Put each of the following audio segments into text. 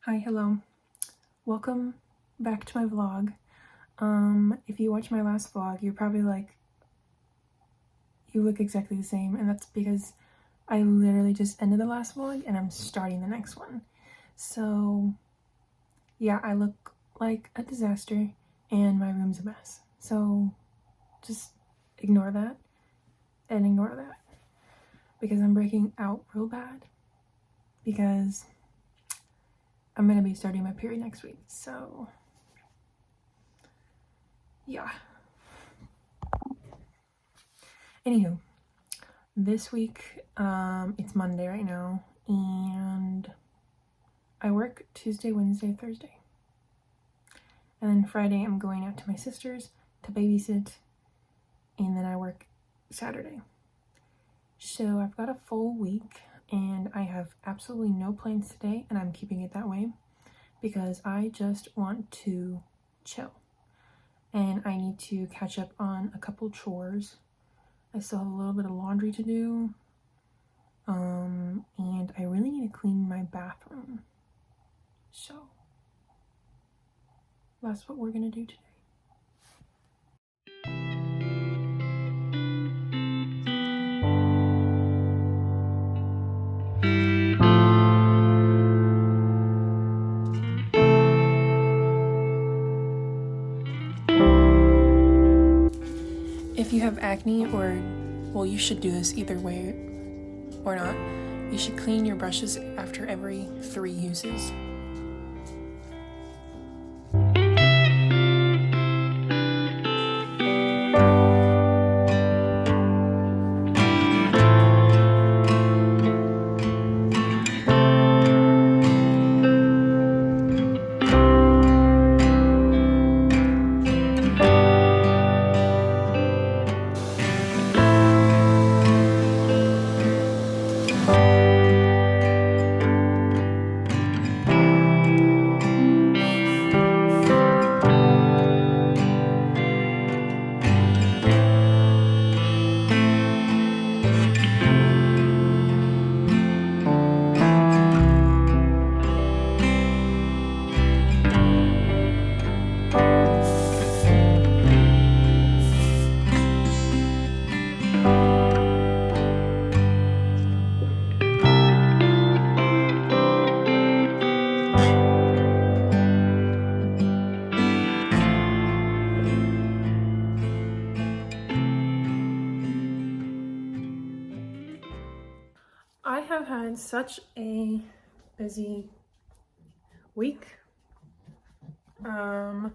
Hi, hello. Welcome back to my vlog. If you watched my last vlog, you're probably like, you look exactly the same, and that's because I literally just ended the last vlog and I'm starting the next one. So yeah, I look like a disaster and my room's a mess. So just ignore that and ignore that because I'm breaking out real bad because I'm gonna be starting my period next week. So yeah. Anywho, this week, it's Monday right now, and I work Tuesday, Wednesday, Thursday. And then Friday, I'm going out to my sister's to babysit, and then I work Saturday. So I've got a full week, and I have absolutely no plans today, and I'm keeping it that way because I just want to chill. And I need to catch up on a couple chores. I still have a little bit of laundry to do. And I really need to clean my bathroom. So that's what we're gonna do today. If you have acne well, you should do this either way or not. You should clean your brushes after every 3 uses. I have had such a busy week. I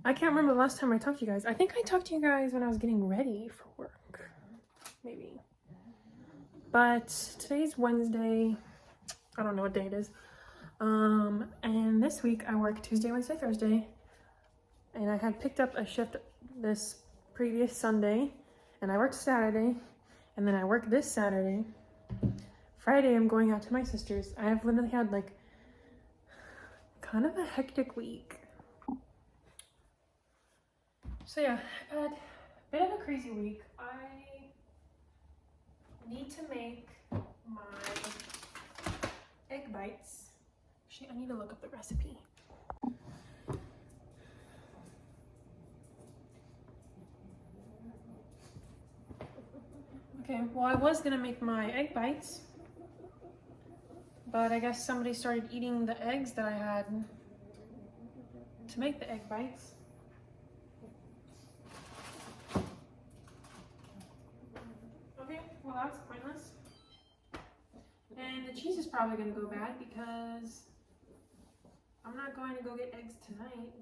can't remember the last time I talked to you guys. I think I talked to you guys when I was getting ready for work, maybe. But today's Wednesday. I don't know what day it is. And this week I work Tuesday, Wednesday, Thursday. And I had picked up a shift this previous Sunday, and I worked Saturday, and then I worked this Saturday. Friday I'm going out to my sister's. I have literally had like kind of a hectic week. So yeah, I've had a bit of a crazy week. I need to make my egg bites. Actually, I need to look up the recipe. Okay, well, I was gonna make my egg bites, but I guess somebody started eating the eggs that I had to make the egg bites. Okay, well, that was pointless. And the cheese is probably gonna go bad because I'm not going to go get eggs tonight.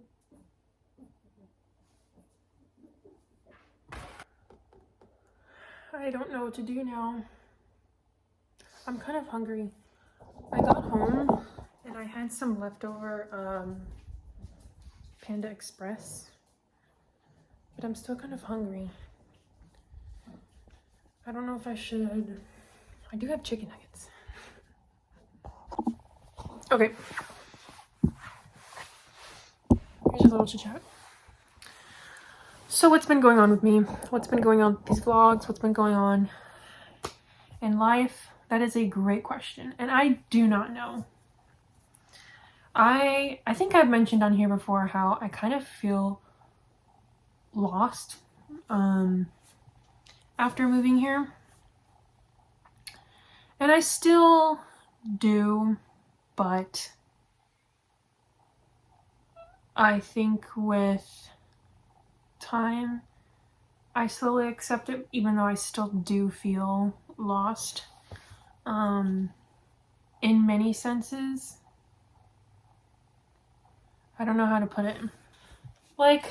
I don't know what to do now. I'm kind of hungry. I got home and I had some leftover Panda Express, but I'm still kind of hungry. I don't know if I should. I do have chicken nuggets. Okay. Here's a little chit chat. So what's been going on with me? What's been going on with these vlogs? What's been going on in life? That is a great question, and I do not know. I think I've mentioned on here before how I kind of feel lost after moving here. And I still do, but I think with time, I slowly accept it, even though I still do feel lost. In many senses. I don't know how to put it. Like,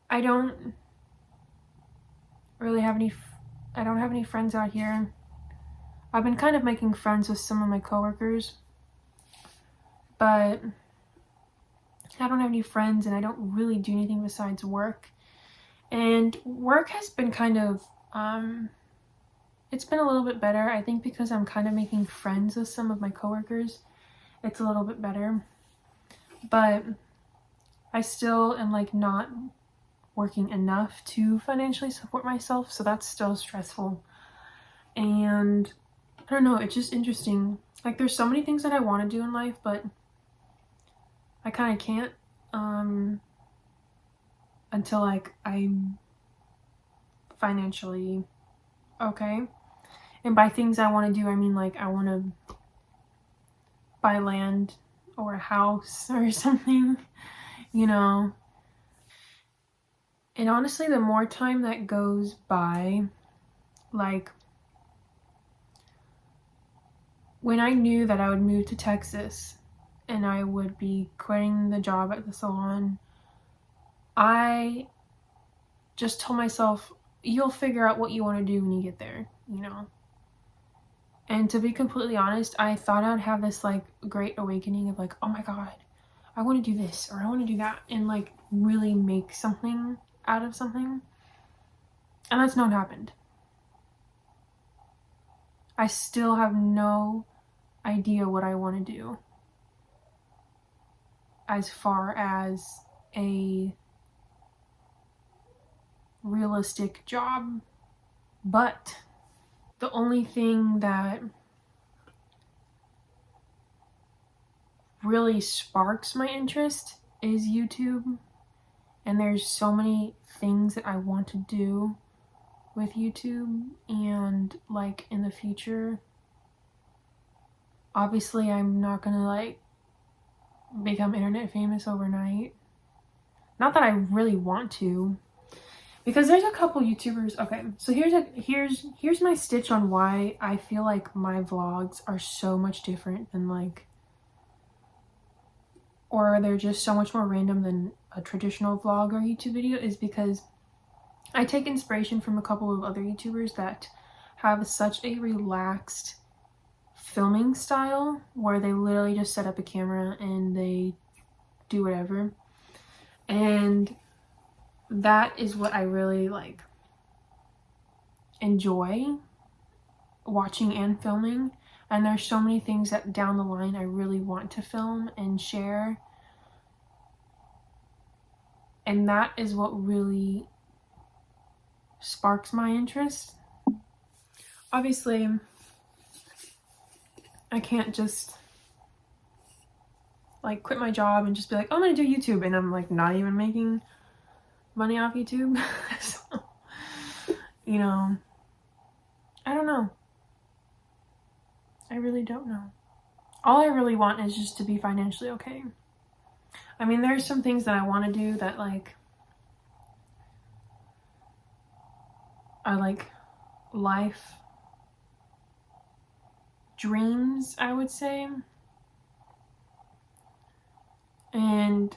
I don't have any friends out here. I've been kind of making friends with some of my coworkers, but I don't have any friends and I don't really do anything besides work. And work has been kind of, it's been a little bit better. I think because I'm kind of making friends with some of my coworkers, it's a little bit better. But I still am like not working enough to financially support myself, so that's still stressful. And I don't know, it's just interesting. Like, there's so many things that I want to do in life, but I kind of can't until like I'm financially okay. And by things I want to do, I mean like I want to buy land or a house or something, you know. And honestly, the more time that goes by, like when I knew that I would move to Texas and I would be quitting the job at the salon, I just told myself, you'll figure out what you want to do when you get there, you know. And to be completely honest, I thought I'd have this like great awakening of like, oh my god, I want to do this or I want to do that, and like really make something out of something. And that's not happened. I still have no idea what I want to do as far as a realistic job. But the only thing that really sparks my interest is YouTube. And there's so many things that I want to do with YouTube, and like in the future, obviously I'm not gonna like become internet famous overnight. Not that I really want to, because there's a couple YouTubers. Okay, so here's my stitch on why I feel like my vlogs are so much different than like, or they're just so much more random than a traditional vlog or YouTube video, is because I take inspiration from a couple of other YouTubers that have such a relaxed filming style where they literally just set up a camera and they do whatever. And that is what I really like enjoy watching and filming. And there's so many things that down the line I really want to film and share. And that is what really sparks my interest. Obviously, I can't just like quit my job and just be like, oh, I'm gonna do YouTube, and I'm like not even making money off YouTube. So, you know, I don't know. I really don't know. All I really want is just to be financially okay. I mean, there's some things that I want to do that like are like life dreams, I would say. And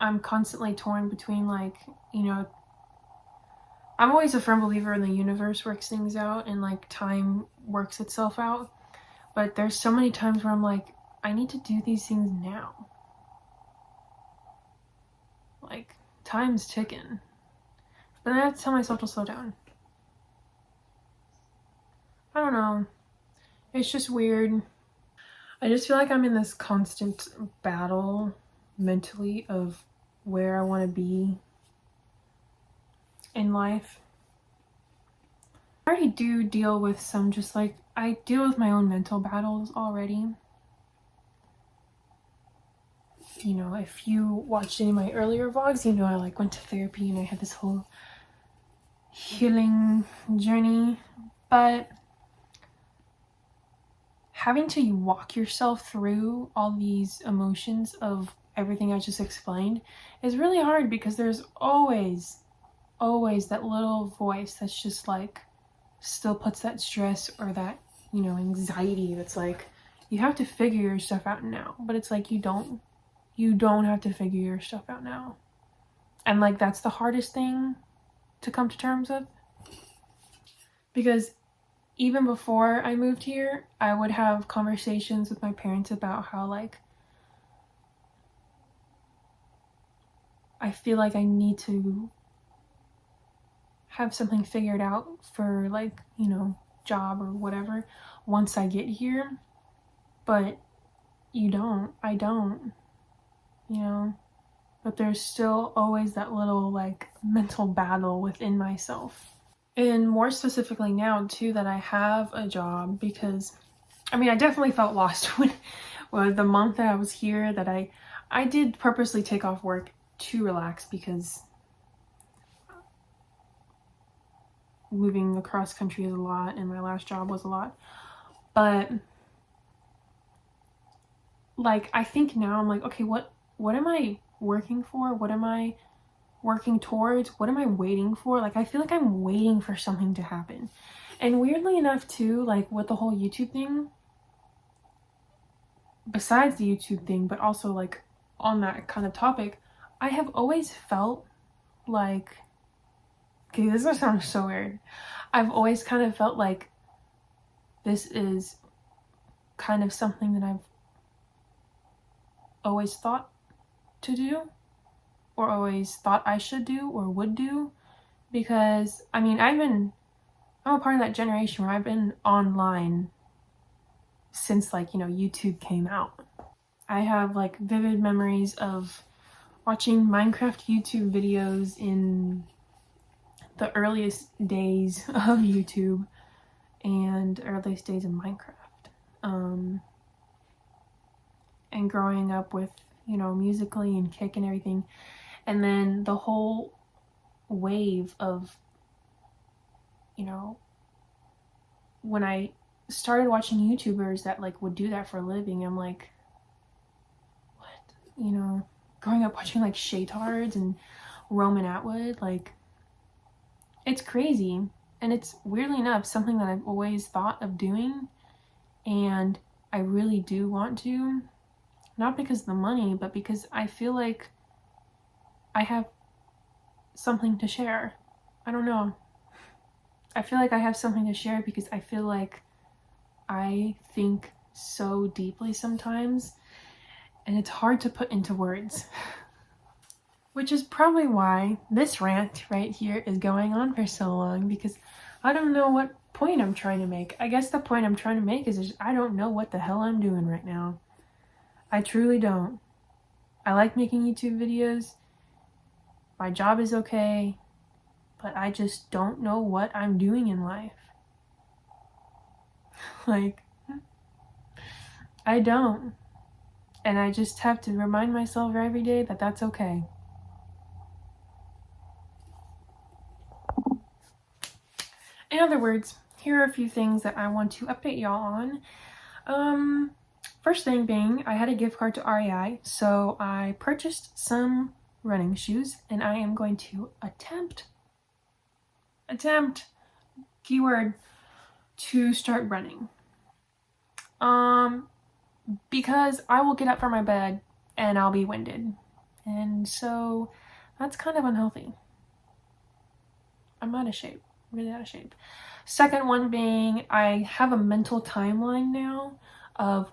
I'm constantly torn between like, you know, I'm always a firm believer in the universe works things out and like time works itself out. But there's so many times where I'm like, I need to do these things now. Like, time's ticking. But then I have to tell myself to slow down. I don't know. It's just weird. I just feel like I'm in this constant battle mentally of where I want to be in life. I already do deal with some just like, I deal with my own mental battles already. you know, if you watched any of my earlier vlogs, you know I like went to therapy and I had this whole healing journey. But having to walk yourself through all these emotions of everything I just explained is really hard, because there's always that little voice that's just like still puts that stress or that, you know, anxiety that's like, you have to figure your stuff out now. But it's like, you don't have to figure your stuff out now. And like, that's the hardest thing to come to terms with, because even before I moved here, I would have conversations with my parents about how like I feel like I need to have something figured out for, like, you know, job or whatever once I get here. But I don't, you know, but there's still always that little like mental battle within myself. And more specifically now too, that I have a job, because I mean, I definitely felt lost when the month that I was here, that I did purposely take off work to relax, because moving across country is a lot and my last job was a lot. But like, I think now I'm like, okay, what am I working for? What am I working towards? What am I waiting for? Like, I feel like I'm waiting for something to happen. And weirdly enough too, like with the whole YouTube thing, besides the YouTube thing, but also like on that kind of topic, I have always felt like, okay, this is gonna sound so weird, I've always kind of felt like this is kind of something that I've always thought to do, or always thought I should do or would do. Because I mean, I'm a part of that generation where I've been online since, like, you know, YouTube came out. I have like vivid memories of watching Minecraft YouTube videos in the earliest days of YouTube and earliest days of Minecraft. And growing up with, you know, Musically and Kick and everything. And then the whole wave of, you know, when I started watching YouTubers that like would do that for a living, I'm like, what? You know, growing up watching like Shaytards and Roman Atwood, like, it's crazy. And it's, weirdly enough, something that I've always thought of doing, and I really do want to. Not because of the money, but because I feel like I have something to share. I don't know. I feel like I have something to share because I feel like I think so deeply sometimes, and it's hard to put into words. Which is probably why this rant right here is going on for so long, because I don't know what point I'm trying to make. I guess the point I'm trying to make is just, I don't know what the hell I'm doing right now. I truly don't. I like making YouTube videos. My job is okay, but I just don't know what I'm doing in life. Like, I don't. And I just have to remind myself every day that that's okay. In other words, here are a few things that I want to update y'all on. First thing being, I had a gift card to REI, so I purchased some running shoes, and I am going to attempt, keyword, to start running. Because I will get up from my bed and I'll be winded. And so that's kind of unhealthy. I'm out of shape, really out of shape. Second one being, I have a mental timeline now of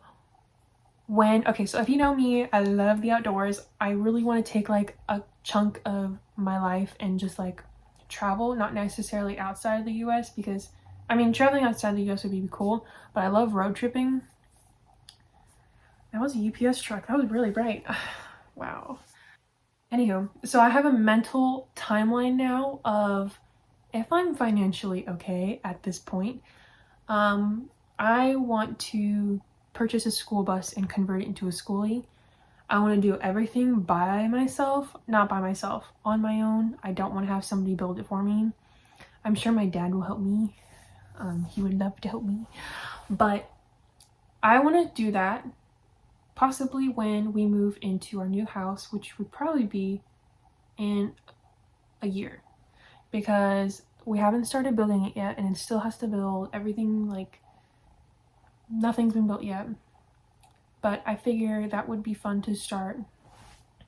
when, okay, so if you know me, I love the outdoors. I really want to take like a chunk of my life and just like travel, not necessarily outside of the US, because I mean, traveling outside the US would be cool, but I love road tripping. That was a UPS truck. That was really bright. Wow. Anywho, so I have a mental timeline now of, if I'm financially okay at this point, I want to purchase a school bus and convert it into a schoolie. I want to do everything by myself, not by myself, on my own. I don't want to have somebody build it for me. I'm sure my dad will help me. He would love to help me. But I want to do that possibly when we move into our new house, which would probably be in a year, because we haven't started building it yet and it still has to build everything. Like, nothing's been built yet, but I figure that would be fun to start,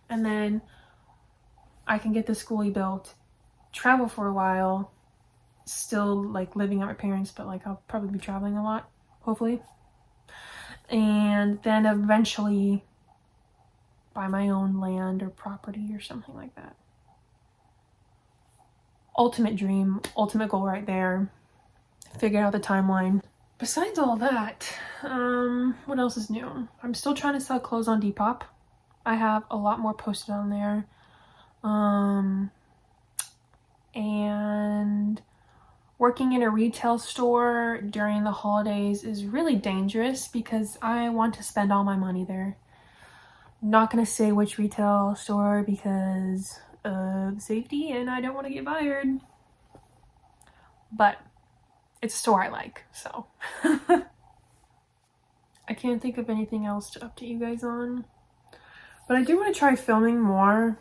and then I can get the schoolie built, travel for a while, still like living at my parents', but like I'll probably be traveling a lot, hopefully, and then eventually buy my own land or property or something like that. Ultimate dream, ultimate goal right there. Figure out the timeline. Besides all that, what else is new? I'm still trying to sell clothes on Depop. I have a lot more posted on there. And working in a retail store during the holidays is really dangerous because I want to spend all my money there. Not gonna say which retail store because of safety and I don't want to get fired. But it's a store I like, so. I can't think of anything else to update you guys on. But I do want to try filming more.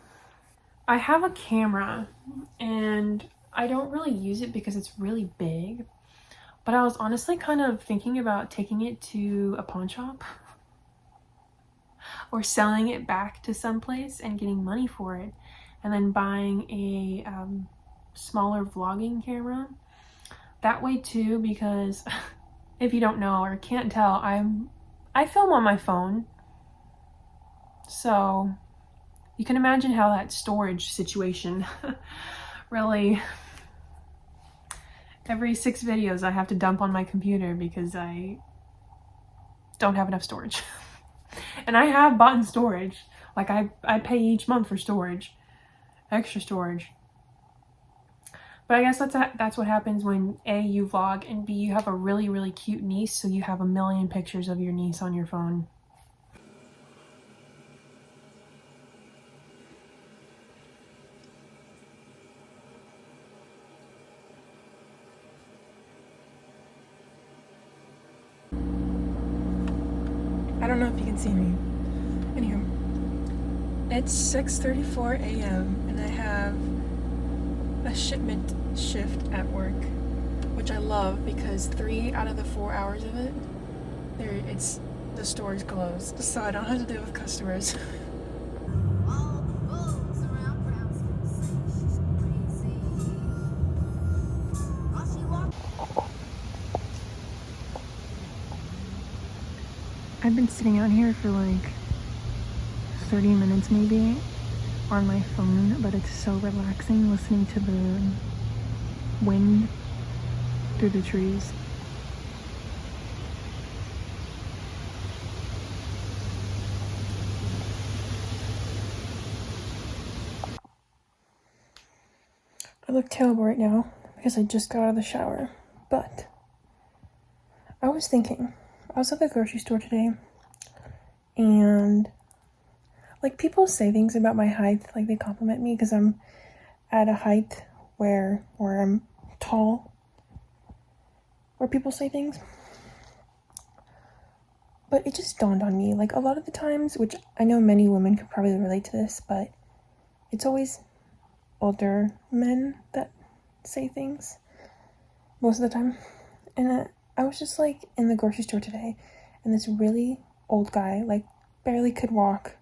I have a camera and I don't really use it because it's really big. But I was honestly kind of thinking about taking it to a pawn shop or selling it back to someplace and getting money for it, and then buying a smaller vlogging camera. That way too, because if you don't know or can't tell, I film on my phone. So you can imagine how that storage situation really, every 6 videos I have to dump on my computer because I don't have enough storage. And I have bought in storage. Like I pay each month for storage, extra storage. But I guess that's what happens when A, you vlog, and B, you have a really, really cute niece, so you have a million pictures of your niece on your phone. I don't know if you can see me. Anywho, it's 6:34 a.m. and I have a shipment shift at work, which I love because 3 out of the 4 hours of it, the store is closed, so I don't have to deal with customers. I've been sitting out here for like 30 minutes maybe on my phone, but it's so relaxing listening to the wind through the trees. I look terrible right now because I just got out of the shower, but I was thinking, I was at the grocery store today, and like people say things about my height, like they compliment me because I'm at a height where I'm tall, where people say things. But it just dawned on me, like a lot of the times, which I know many women could probably relate to this, but it's always older men that say things most of the time. And I was just like in the grocery store today, and this really old guy, like barely could walk,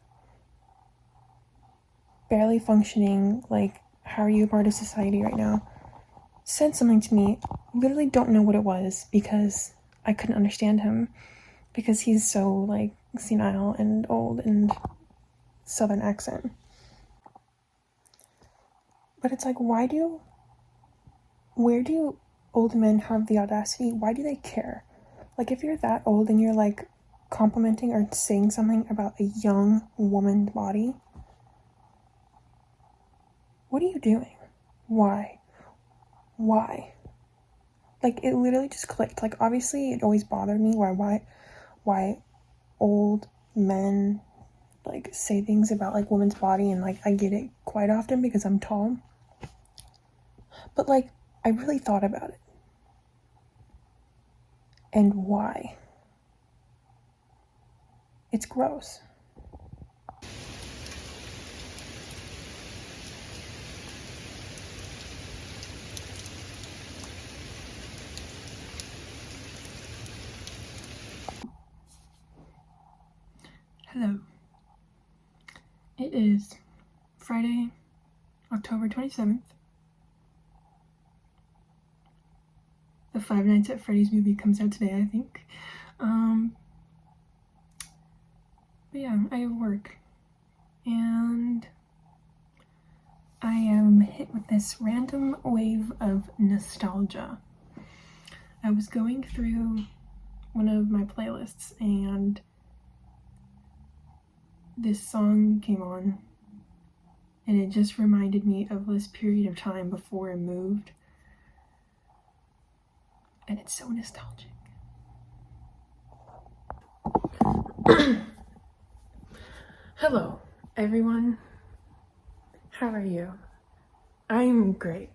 barely functioning, like, how are you a part of society right now, said something to me. Literally don't know what it was because I couldn't understand him because he's so like senile and old and southern accent. But it's like, where do old men have the audacity? Why do they care? Like, if you're that old and you're like complimenting or saying something about a young woman's body, what are you doing? Why? Like, it literally just clicked. Like, obviously it always bothered me why old men like say things about like women's body, and like I get it quite often because I'm tall. But like I really thought about it. And why? It's gross. Hello. It is Friday, October 27th. The Five Nights at Freddy's movie comes out today, I think. But yeah, I have work. And I am hit with this random wave of nostalgia. I was going through one of my playlists and this song came on, and it just reminded me of this period of time before I moved. And it's so nostalgic. Hello, everyone. How are you? I'm great.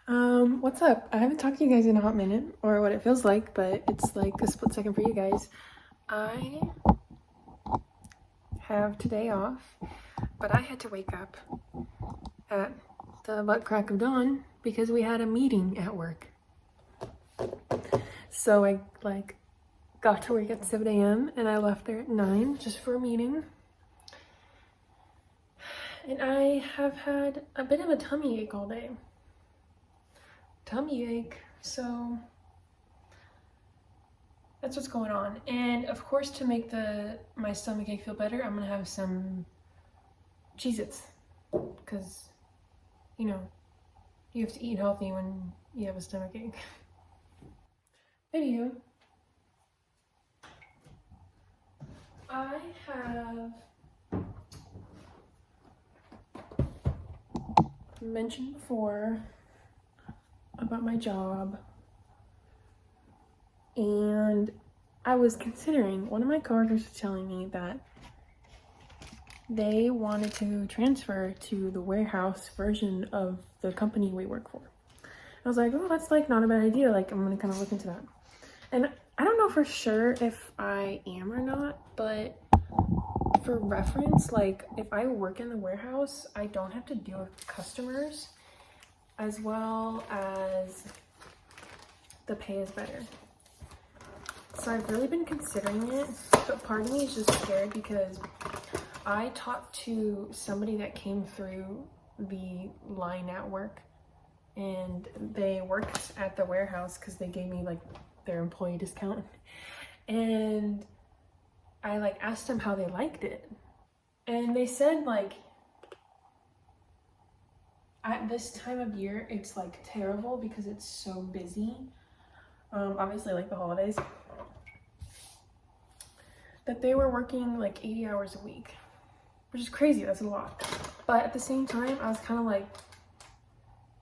What's up? I haven't talked to you guys in a hot minute, or what it feels like, but it's like a split second for you guys. I have today off, but I had to wake up at the butt crack of dawn because we had a meeting at work. So I got to work at 7 a.m. and I left there at 9 just for a meeting. And I have had a bit of a tummy ache all day. Tummy ache, so that's what's going on. And of course, to make my stomach ache feel better, I'm gonna have some Cheez-Its, because you know, you have to eat healthy when you have a stomach ache. Anywho, I have mentioned before about my job, and I was considering, one of my coworkers was telling me that they wanted to transfer to the warehouse version of the company we work for. I was like, oh, that's like not a bad idea. Like, I'm gonna kind of look into that. And I don't know for sure if I am or not, but for reference, like if I work in the warehouse, I don't have to deal with customers, as well as the pay is better. So I've really been considering it, but part of me is just scared because I talked to somebody that came through the line at work, and they worked at the warehouse because they gave me like their employee discount, and I like asked them how they liked it, and they said like at this time of year it's like terrible because it's so busy, obviously like the holidays, that they were working like 80 hours a week, which is crazy. That's a lot. But at the same time, I was kind of like,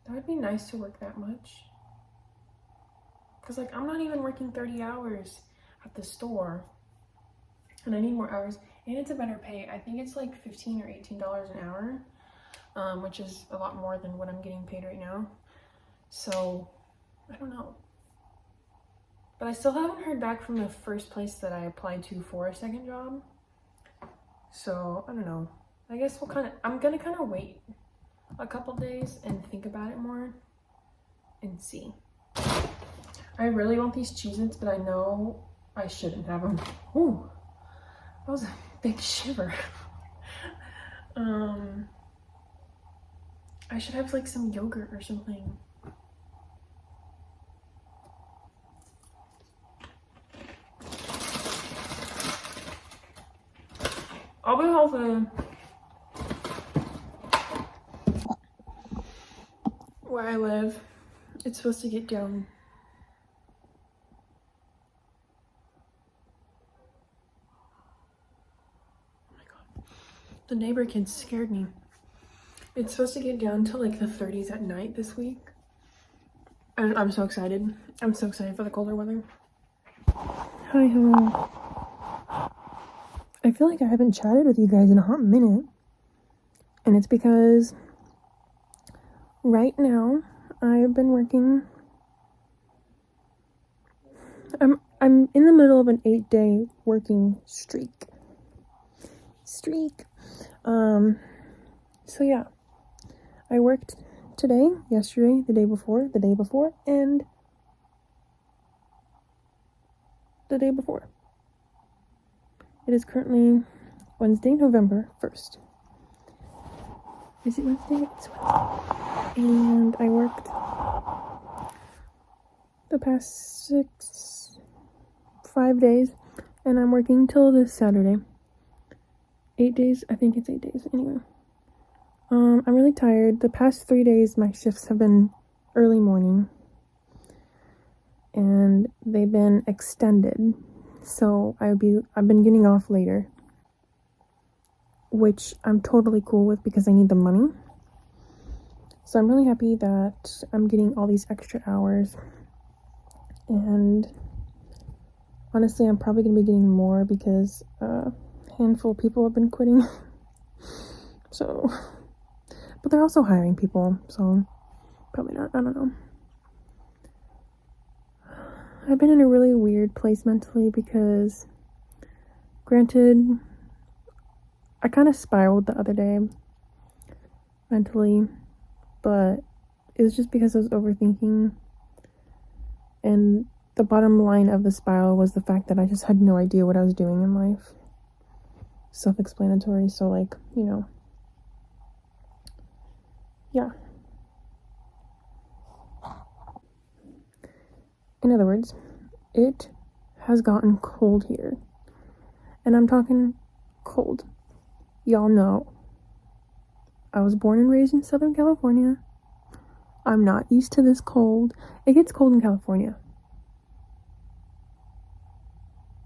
that would be nice to work that much, because like I'm not even working 30 hours at the store, and I need more hours, and it's a better pay. I think it's like $15 or $18 an hour, which is a lot more than what I'm getting paid right now. So I don't know, but I still haven't heard back from the first place that I applied to for a second job. So I don't know. I guess I'm gonna kind of wait a couple days and think about it more and see. I really want these Cheez-Its, but I know I shouldn't have them. Ooh, that was a big shiver. I should have like some yogurt or something. I'll be healthy. Where I live, it's supposed to get down. Oh my god. The neighbor kids scared me. It's supposed to get down to like the 30s at night this week. And I'm so excited. I'm so excited for the colder weather. Hi, hello. I feel like I haven't chatted with you guys in a hot minute. And it's because right now I've been working. I'm in the middle of an 8-day working streak. So yeah. I worked today, yesterday, the day before, and the day before. It is currently Wednesday, November 1st. Is it Wednesday? It's Wednesday. And I worked the past 5 days, and I'm working till this Saturday. 8 days? I think it's 8 days. Anyway. I'm really tired. The past 3 days, my shifts have been early morning. And they've been extended. So I've been getting off later. Which I'm totally cool with because I need the money. So I'm really happy that I'm getting all these extra hours. And honestly, I'm probably going to be getting more because a handful of people have been quitting. So, but they're also hiring people, so probably not. I don't know. I've been in a really weird place mentally because, granted, I kind of spiraled the other day mentally, but it was just because I was overthinking. And the bottom line of the spiral was the fact that I just had no idea what I was doing in life. Self-explanatory, so like, you know. Yeah. In other words, it has gotten cold here. And I'm talking cold. Y'all know, I was born and raised in Southern California. I'm not used to this cold. It gets cold in California.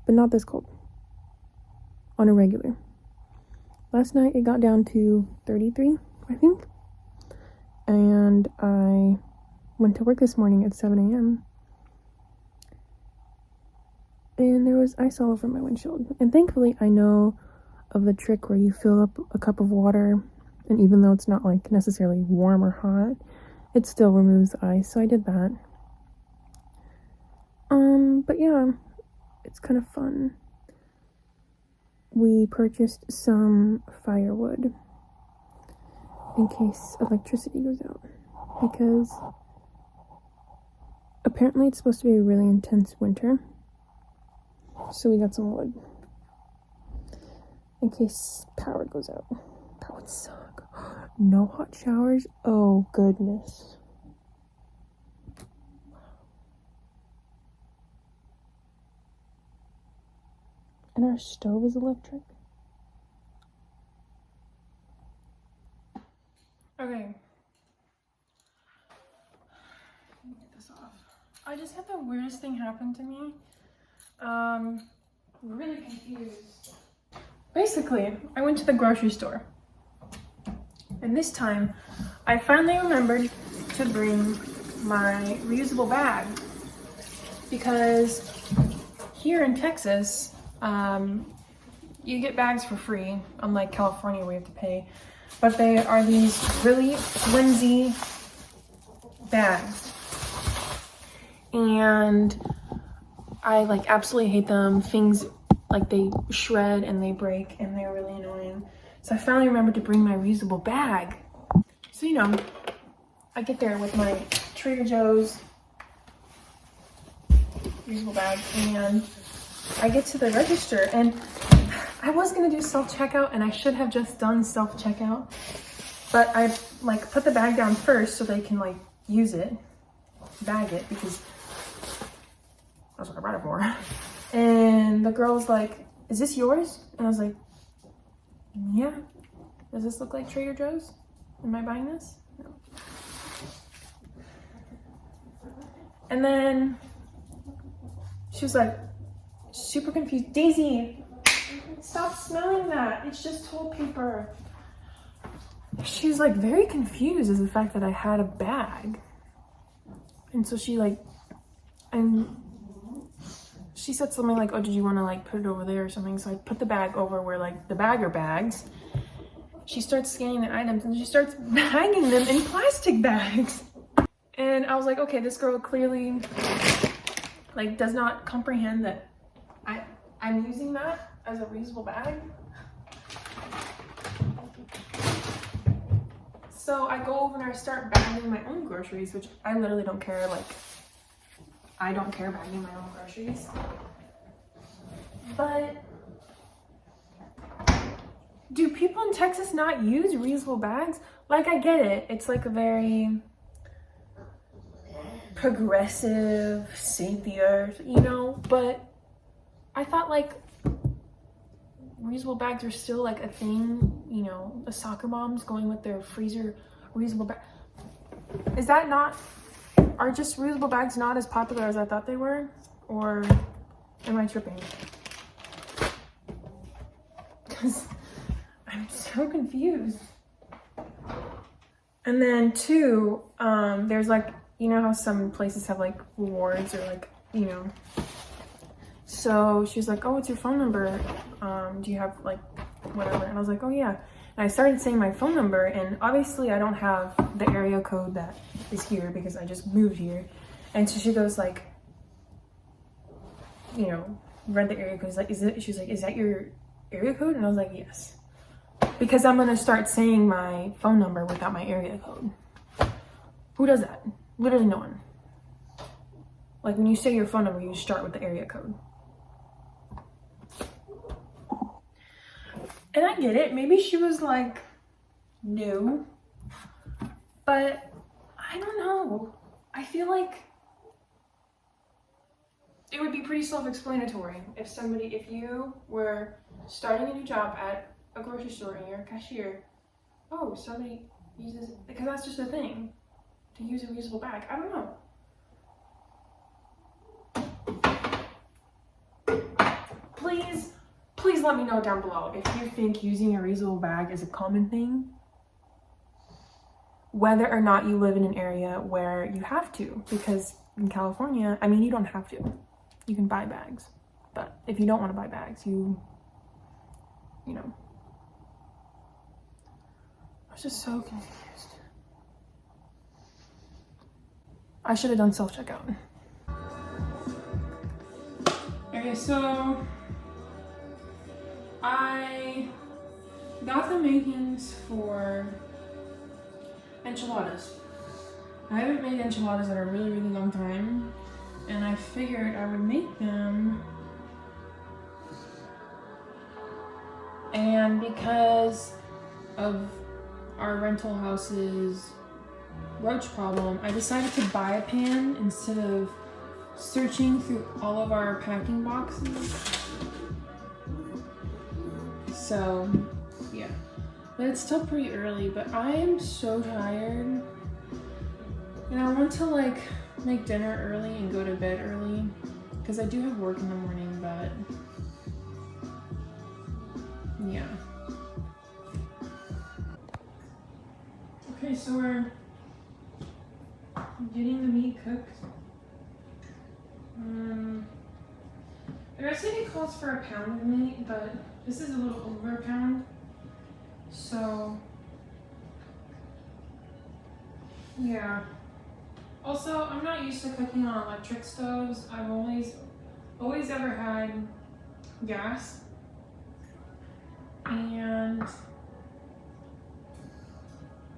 But not this cold. On a regular. Last night it got down to 33, I think. And I went to work this morning at 7 a.m. And there was ice all over my windshield. And thankfully I know of the trick where you fill up a cup of water, and even though it's not like necessarily warm or hot, it still removes the ice. So I did that. But yeah, it's kind of fun. We purchased some firewood in case electricity goes out, because apparently it's supposed to be a really intense winter. So we got some wood in case power goes out. That would suck. No hot showers? Oh goodness. And our stove is electric. Okay. Let me get this off. I just had the weirdest thing happen to me. Really confused. Basically, I went to the grocery store. And this time, I finally remembered to bring my reusable bag. Because here in Texas, you get bags for free, unlike California where you have to pay. But they are these really flimsy bags. And I like absolutely hate them. Things like they shred and they break and they're really annoying. So I finally remembered to bring my reusable bag. So, you know, I get there with my Trader Joe's reusable bag and I get to the register and I was gonna do self-checkout and I should have just done self-checkout, but I like put the bag down first so they can like use it, bag it, because that's what I brought it for. And the girl was like, "Is this yours?" And I was like, "Yeah." Does this look like Trader Joe's? Am I buying this? No. And then she was like, super confused. "Daisy, stop smelling that. It's just toilet paper." She's like very confused as the fact that I had a bag. And so she she said something like, oh, did you want to like put it over there or something? So I put the bag over where like the bagger bags. She starts scanning the items and she starts bagging them in plastic bags. And I was like, okay, this girl clearly like does not comprehend that I'm using that as a reusable bag. So I go over and I start bagging my own groceries, which I literally don't care. Like, I don't care bagging my own groceries. But do people in Texas not use reusable bags? Like, I get it. It's like a very progressive, save the earth, you know? But I thought like reusable bags are still like a thing, you know, the soccer moms going with their freezer reusable bag. Is that not, are just reusable bags not as popular as I thought they were? Or am I tripping? Because I'm so confused. And then two, there's like, you know how some places have like rewards or like, you know. So she was like, oh, what's your phone number? Do you have like whatever? And I was like, oh yeah. And I started saying my phone number, and obviously I don't have the area code that is here because I just moved here. And so she goes like, you know, read the area code. She was like, is that your area code? And I was like, yes. Because I'm gonna start saying my phone number without my area code. Who does that? Literally no one. Like when you say your phone number, you start with the area code. And I get it. Maybe she was like new, but I don't know. I feel like it would be pretty self-explanatory if you were starting a new job at a grocery store and you're a cashier. Oh, somebody uses, because that's just a thing, to use a reusable bag. I don't know. Please let me know down below if you think using a reusable bag is a common thing. Whether or not you live in an area where you have to, because in California, I mean, you don't have to. You can buy bags, but if you don't want to buy bags, you know. I was just so confused. I should have done self-checkout. Okay, so I got the makings for enchiladas. I haven't made enchiladas in a really, really long time, and I figured I would make them. And because of our rental house's roach problem, I decided to buy a pan instead of searching through all of our packing boxes. So, yeah. But it's still pretty early, but I am so tired. And I want to like make dinner early and go to bed early because I do have work in the morning, but yeah. Okay, so we're getting the meat cooked. The recipe calls for a pound of meat, but this is a little over a pound. So, yeah. Also, I'm not used to cooking on electric stoves. I've always ever had gas. And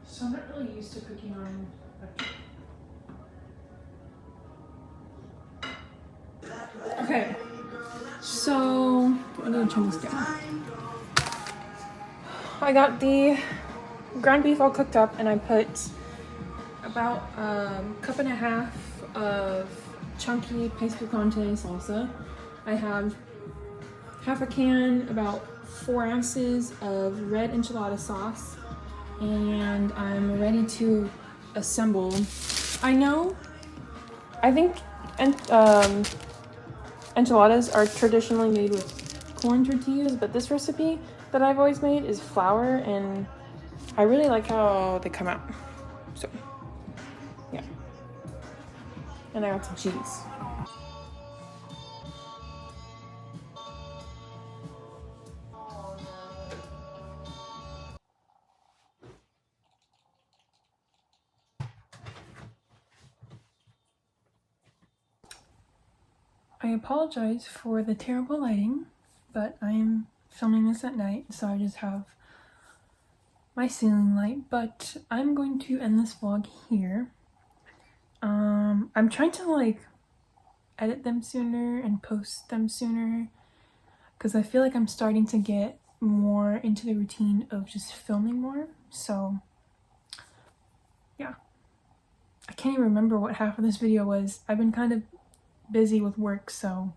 so I'm not really used to cooking on electric. Okay, so I'm gonna turn this down. I got the ground beef all cooked up, and I put about a cup and a half of chunky paste picante salsa. I have half a can, about 4 ounces of red enchilada sauce, and I'm ready to assemble. I think enchiladas are traditionally made with corn tortillas, but this recipe that I've always made is flour, and I really like how they come out. So, yeah. And I got some cheese. I apologize for the terrible lighting, but I'm filming this at night, so I just have my ceiling light. But I'm going to end this vlog here. I'm trying to like edit them sooner and post them sooner, because I feel like I'm starting to get more into the routine of just filming more. So yeah, I can't even remember what half of this video was. I've been kind of busy with work, so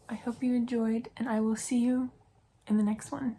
I hope you enjoyed, and I will see you in the next one.